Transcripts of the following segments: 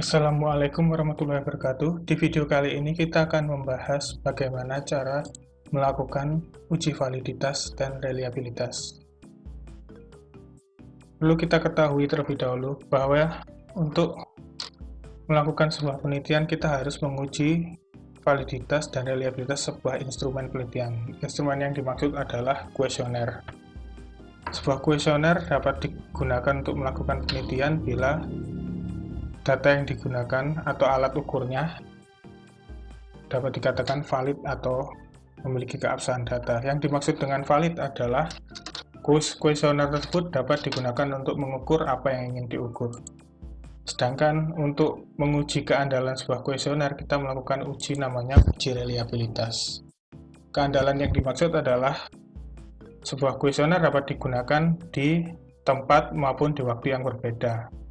Assalamualaikum warahmatullahi wabarakatuh. Di video kali ini kita akan membahas bagaimana cara melakukan uji validitas dan reliabilitas. Perlu kita ketahui terlebih dahulu bahwa untuk melakukan sebuah penelitian kita harus menguji validitas dan reliabilitas sebuah instrumen penelitian. Instrumen yang dimaksud adalah kuesioner. Sebuah kuesioner dapat digunakan untuk melakukan penelitian bila data yang digunakan atau alat ukurnya dapat dikatakan valid atau memiliki keabsahan data. Yang dimaksud dengan valid adalah kuesioner tersebut dapat digunakan untuk mengukur apa yang ingin diukur. Sedangkan untuk menguji keandalan sebuah kuesioner, kita melakukan uji namanya uji reliabilitas. Keandalan yang dimaksud adalah sebuah kuesioner dapat digunakan di tempat maupun di waktu yang berbeda.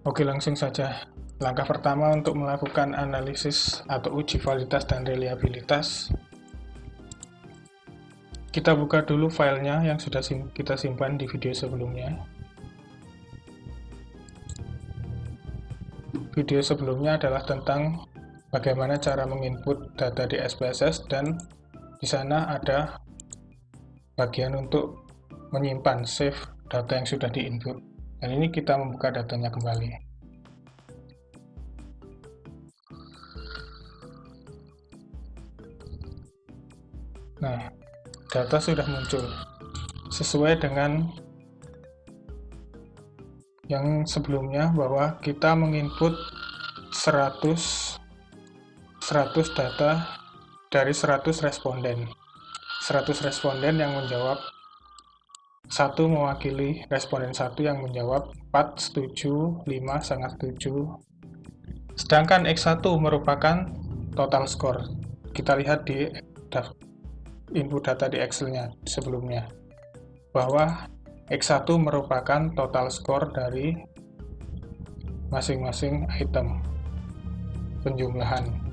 Oke, langsung saja. Langkah pertama untuk melakukan analisis atau uji validitas dan reliabilitas, kita buka dulu filenya yang sudah kita simpan di video sebelumnya. Video sebelumnya adalah tentang bagaimana cara menginput data di SPSS, dan di sana ada bagian untuk menyimpan, save data yang sudah diinput. Dan ini kita membuka datanya kembali. Nah, data sudah muncul sesuai dengan yang sebelumnya, bahwa kita menginput 100 data dari 100 responden. 100 responden yang menjawab, satu mewakili responden satu yang menjawab 4 setuju, 5 sangat setuju. Sedangkan X1 merupakan total score. Kita lihat di input data di Excel-nya sebelumnya, bahwa X1 merupakan total score dari masing-masing item penjumlahan.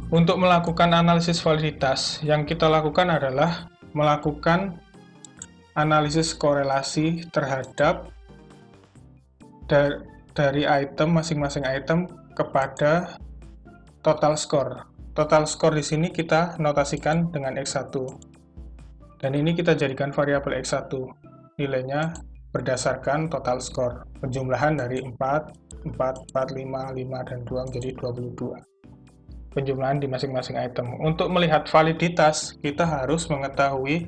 Untuk melakukan analisis validitas, yang kita lakukan adalah melakukan analisis korelasi terhadap dari item, masing-masing item kepada total score. Total score di sini kita notasikan dengan X1. Dan ini kita jadikan variabel X1. Nilainya berdasarkan total score. Penjumlahan dari 4, 5, dan 2 menjadi 22. Penjumlahan di masing-masing item. Untuk melihat validitas, kita harus mengetahui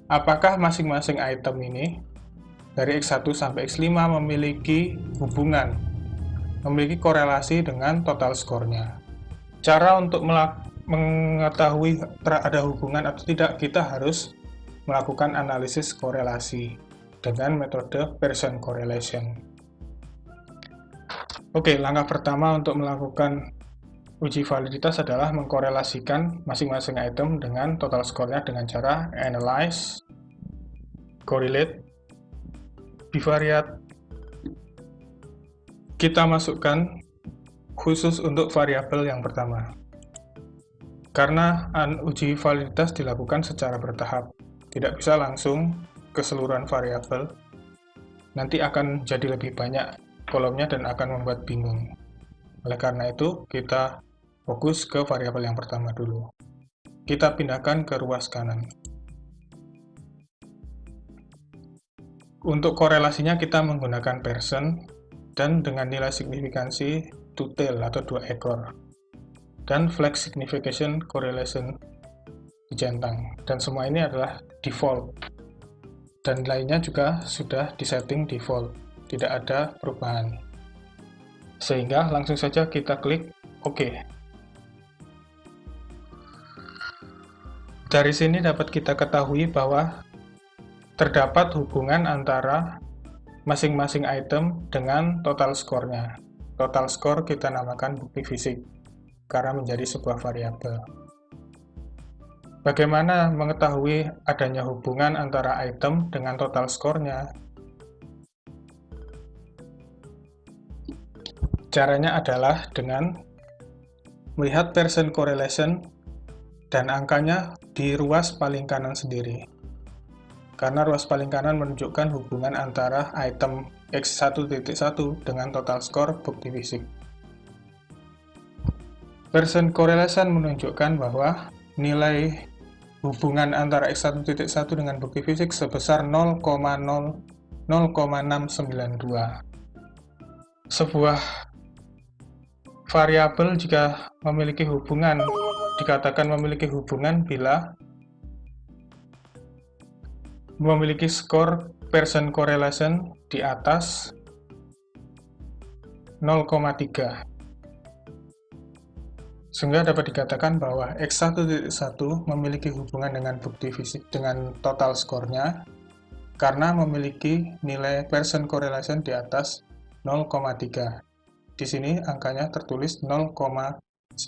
apakah masing-masing item ini dari X1 sampai X5 memiliki hubungan, memiliki korelasi dengan total score-nya. Cara untuk mengetahui ada hubungan atau tidak, kita harus melakukan analisis korelasi dengan metode Pearson correlation. Oke, langkah pertama untuk melakukan uji validitas adalah mengkorelasikan masing-masing item dengan total score-nya dengan cara analyze, correlate, bivariate. Kita masukkan khusus untuk variabel yang pertama. Karena uji validitas dilakukan secara bertahap, tidak bisa langsung keseluruhan variabel. Nanti akan jadi lebih banyak kolomnya dan akan membuat bingung. Oleh karena itu, kita fokus ke variabel yang pertama dulu. Kita pindahkan ke ruas kanan. Untuk korelasinya kita menggunakan Pearson dan dengan nilai signifikansi two tail atau 2 ekor. Dan flex signification correlation dijentang. Dan semua ini adalah default. Dan lainnya juga sudah disetting default. Tidak ada perubahan. Sehingga langsung saja kita klik OK. Dari sini dapat kita ketahui bahwa terdapat hubungan antara masing-masing item dengan total score-nya. Total score kita namakan bukti fisik, karena menjadi sebuah variabel. Bagaimana mengetahui adanya hubungan antara item dengan total score-nya? Caranya adalah dengan melihat Pearson correlation dan angkanya di ruas paling kanan sendiri. karena ruas paling kanan menunjukkan hubungan antara item X1.1 dengan total skor bukti fisik. Pearson correlation menunjukkan bahwa nilai hubungan antara X1.1 dengan bukti fisik sebesar 0,0692. Sebuah variabel jika dikatakan memiliki hubungan bila memiliki skor Pearson correlation di atas 0,3. Sehingga dapat dikatakan bahwa X1.1 memiliki hubungan dengan bukti fisik dengan total skornya karena memiliki nilai Pearson correlation di atas 0,3. Di sini angkanya tertulis 0,92.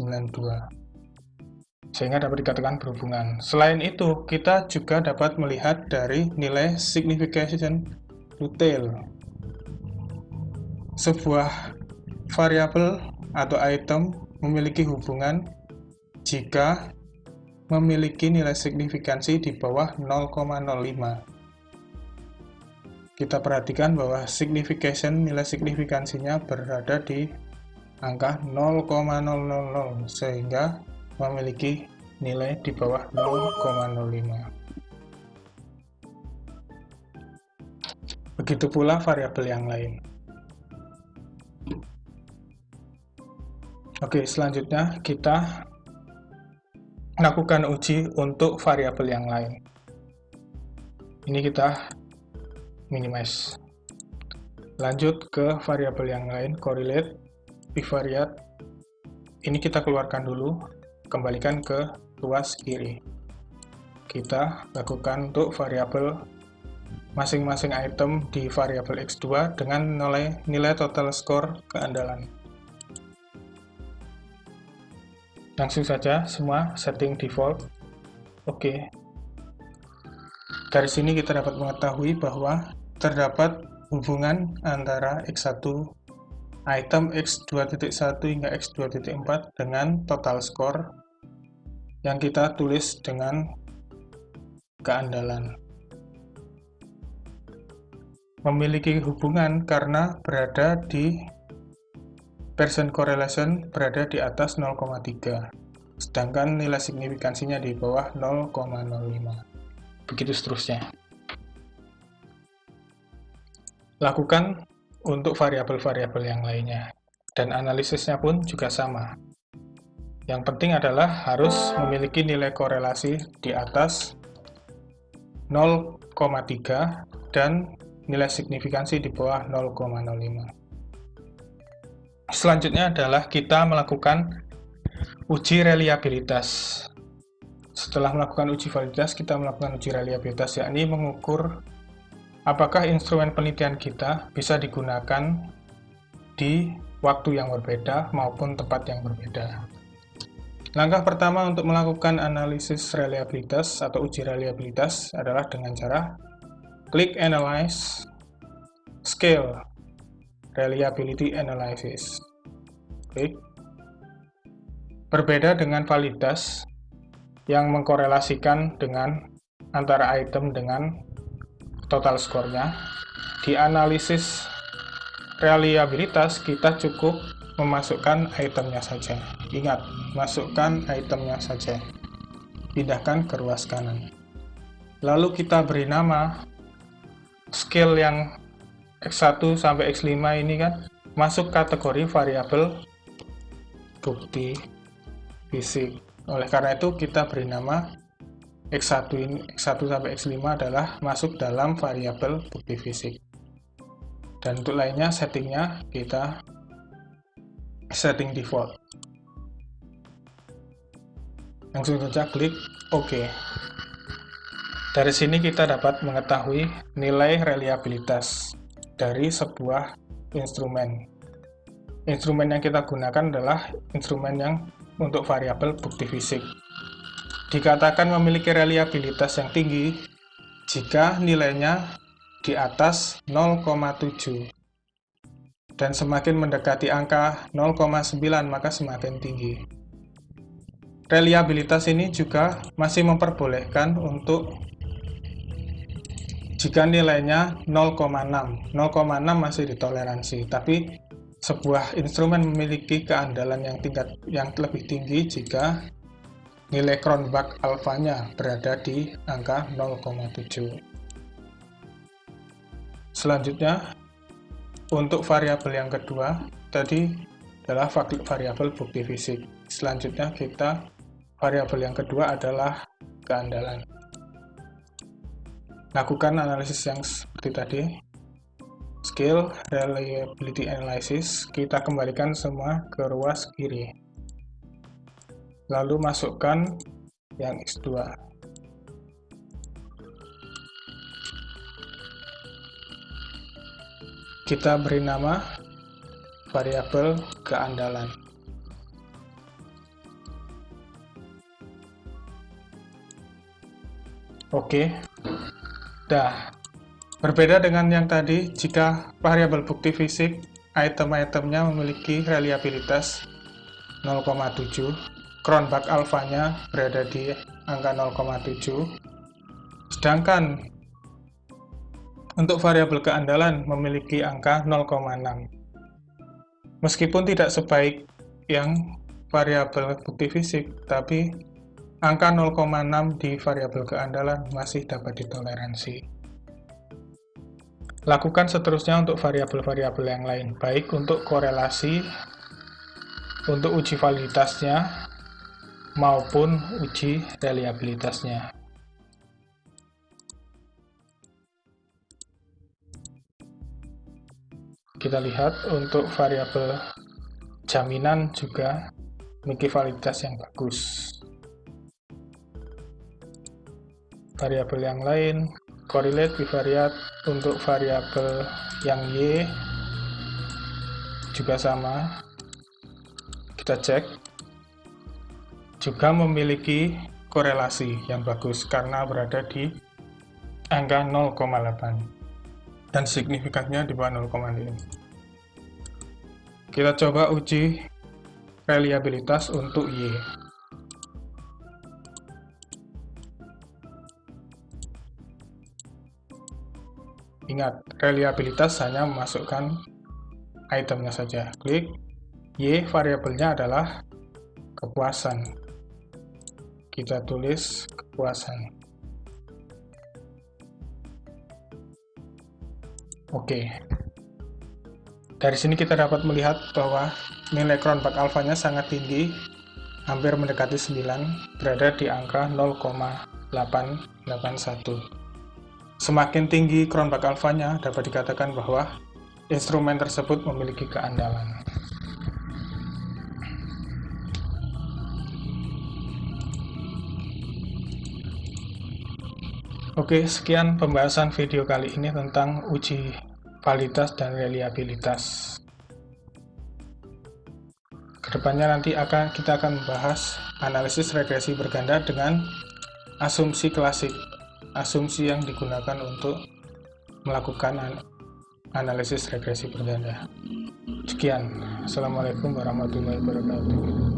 Sehingga dapat dikatakan berhubungan. Selain itu, kita juga dapat melihat dari nilai signification to tail. Sebuah variabel atau item memiliki hubungan jika memiliki nilai signifikansi di bawah 0,05. Kita perhatikan bahwa nilai signifikansinya berada di angka 0,000 sehingga memiliki nilai di bawah 0,05. Begitu pula variabel yang lain. Oke, selanjutnya kita lakukan uji untuk variabel yang lain. Ini kita minimize. Lanjut ke variabel yang lain, correlate, bivariate. Ini kita keluarkan dulu, kembalikan ke ruas kiri. Kita lakukan untuk variabel masing-masing item di variabel X2 dengan nilai total skor keandalan. Langsung saja semua setting default. Oke. Dari sini kita dapat mengetahui bahwa terdapat hubungan antara X1 item X2.1 hingga X2.4 dengan total skor yang kita tulis dengan keandalan. Memiliki hubungan karena berada di Pearson correlation berada di atas 0,3, sedangkan nilai signifikansinya di bawah 0,05. Begitu seterusnya. Lakukan untuk variabel-variabel yang lainnya, dan analisisnya pun juga sama. Yang penting adalah harus memiliki nilai korelasi di atas 0,3 dan nilai signifikansi di bawah 0,05. Selanjutnya adalah kita melakukan uji reliabilitas. Setelah melakukan uji validitas, kita melakukan uji reliabilitas, yakni mengukur apakah instrumen penelitian kita bisa digunakan di waktu yang berbeda maupun tempat yang berbeda. Langkah pertama untuk melakukan analisis reliabilitas atau uji reliabilitas adalah dengan cara klik Analyze, Scale, Reliability Analysis. Klik. Berbeda dengan validitas yang mengkorelasikan dengan antara item dengan total skornya, di analisis reliabilitas kita cukup memasukkan itemnya saja. Ingat, masukkan itemnya saja. Pindahkan ke ruas kanan. Lalu kita beri nama scale yang X1 sampai X5 ini kan masuk kategori variabel bukti fisik. Oleh karena itu kita beri nama X1 sampai X5 adalah masuk dalam variabel bukti fisik. Dan untuk lainnya settingnya kita setting default. Langsung saja klik OK. Dari sini kita dapat mengetahui nilai reliabilitas dari sebuah instrumen. Instrumen yang kita gunakan adalah instrumen yang untuk variabel bukti fisik. Dikatakan memiliki reliabilitas yang tinggi jika nilainya di atas 0,7 dan semakin mendekati angka 0,9 maka semakin tinggi. Reliabilitas ini juga masih memperbolehkan untuk jika nilainya 0,6. 0,6 masih ditoleransi, tapi sebuah instrumen memiliki keandalan yang lebih tinggi jika nilai Cronbach alfanya berada di angka 0,7. Selanjutnya, untuk variabel yang kedua, tadi adalah variabel bukti fisik. Selanjutnya variabel yang kedua adalah keandalan. Lakukan analisis yang seperti tadi. Skill Reliability Analysis, kita kembalikan semua ke ruas kiri. Lalu masukkan yang X2. Kita beri nama variabel keandalan. Oke. Berbeda dengan yang tadi, jika variabel bukti fisik, item-itemnya memiliki reliabilitas 0,7, Cronbach alfanya berada di angka 0,7, sedangkan untuk variabel keandalan memiliki angka 0,6. Meskipun tidak sebaik yang variabel bukti fisik, tapi angka 0,6 di variabel keandalan masih dapat ditoleransi. Lakukan seterusnya untuk variabel-variabel yang lain, baik untuk korelasi, untuk uji validitasnya, maupun uji reliabilitasnya. Kita lihat untuk variabel jaminan juga memiliki validitas yang bagus. Variabel yang lain, correlate bivariate untuk variabel yang Y juga sama. Kita cek, juga memiliki korelasi yang bagus karena berada di angka 0,8 dan signifikannya di bawah 0,5. Kita coba uji reliabilitas untuk Y. Ingat, reliabilitas hanya memasukkan itemnya saja. Klik, Y variabelnya adalah kepuasan. Kita tulis kepuasan. Oke. Dari sini kita dapat melihat bahwa nilai Cronbach alfanya sangat tinggi, hampir mendekati 9, berada di angka 0,881. Semakin tinggi Cronbach alfanya, dapat dikatakan bahwa instrumen tersebut memiliki keandalan. Oke, sekian pembahasan video kali ini tentang uji validitas dan reliabilitas. Kedepannya nanti kita akan membahas analisis regresi berganda dengan asumsi klasik, asumsi yang digunakan untuk melakukan analisis regresi berganda. Sekian, Assalamualaikum warahmatullahi wabarakatuh.